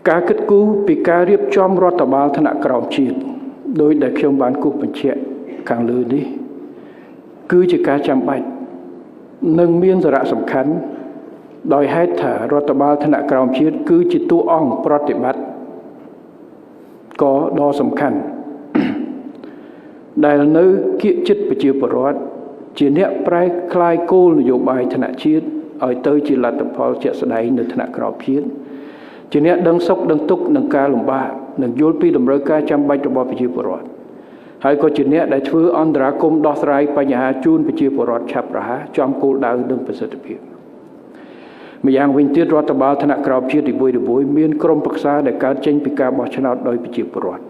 ការគិតគូរពីការរៀបចំរដ្ឋបាលថ្នាក់ក្រោមជាតិដោយដែលខ្ញុំបានគូសបញ្ជាក់ខាងលើនេះគឺជាការចាំបាច់និងមានសារៈសំខាន់ដោយហេតុថារដ្ឋបាលថ្នាក់ក្រោមជាតិគឺជាតួអង្គប្រតិបត្តិក៏ដ៏សំខាន់ដែលនៅគៀកចិត្តប្រជាពលរដ្ឋជាអ្នកប្រែក្លាយគោលនយោបាយថ្នាក់ជាតិឲ្យទៅជាលទ្ធផលជាក់ស្ដែងនៅថ្នាក់ក្រោមជាតិជាអ្នកដឹងសុខដឹងទុក្ខនឹងការលំបាកនិងយល់ពីតម្រូវការចាំបាច់របស់ប្រជាពលរដ្ឋហើយក៏ជាអ្នកដែលធ្វើអន្តរាគមន៍ដោះស្រាយបញ្ហាជូនប្រជាពលរដ្ឋឆាប់រហ័សចំគោលដៅនិងប្រសិទ្ធភាពម្យ៉ាងវិញទៀតរដ្ឋបាលថ្នាក់ក្រោមជាតិទី1មានក្រុមប្រឹក្សាដែលកើតចេញពីការបោះឆ្នោតដោយប្រជាពលរដ្ឋ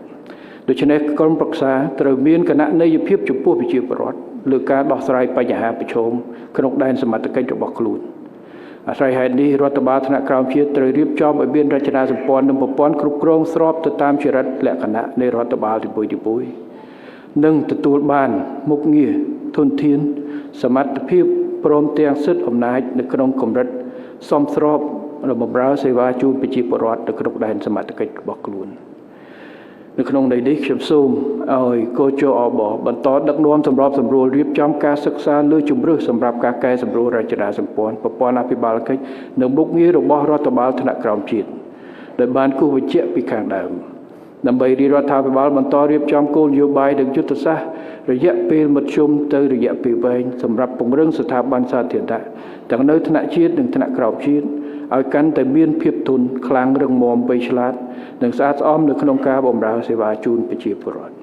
ដូច្នេះក្រុមប្រឹក្សាត្រូវមានគណនេយ្យភាពចំពោះប្រជាពលរដ្ឋលើការដោះស្រាយបញ្ហាប្រឈមក្នុងដែនសមត្ថកិច្ចរបស់ខ្លួនអាស្រ័យហេតុនេះរដ្ឋបាលថ្នាក់ក្រោមជាតិត្រូវរៀបចំឲ្យមានរចនាសម្ព័ន្ធនិងប្រព័ន្ធគ្រប់គ្រងស្របទៅតាមចរិតលក្ខណៈនៃរដ្ឋបាលទី1និងទទួលបានមុខងារធនធានសមត្ថភាពព្រមទាំងសិទ្ធិអំណាចនៅក្នុងកម្រិតសមស្របនិងបម្រើសេវាជូនប្រជាពលរដ្ឋនៅក្នុងដែនសមត្ថកិច្ចរបស់ខ្លួននៅក្នុងន័យនេះខ្ញុំសូមឲ្យកោជអបបន្តដឹកនាំសម្របសម្រួលរៀបចំការសិក្សាលើជំរឿសសម្រាប់ការកែសម្រួលរចនាសម្ព័ន្ធប្រព័ន្ធអភិបាលកិច្ចនិងមុខងាររបស់រដ្ឋបាលថ្នាក់ក្រោមជាតិដែលបានគូសបញ្ជាក់ពីខាងដើមដើម្បីរាជរដ្ឋាភិបាលបន្តរៀបចំគោលនយោបាយនិងយុទ្ធសាស្ត្ររយៈពេលមធ្យមទៅរយៈពេលវែងសម្រាប់ពង្រឹងស្ថាប័នសាធារណៈទាំងនៅថ្នាក់ជាតិនិងថ្នាក់ក្រោមជាតិឲ្យកាន់តែមានភាពធន់ខ្លាំងរឹងមាំវៃឆ្លាតនិងស្អាតស្អំនៅក្នុងការបម្រើសេវាជូនប្រជាពលរដ្ឋ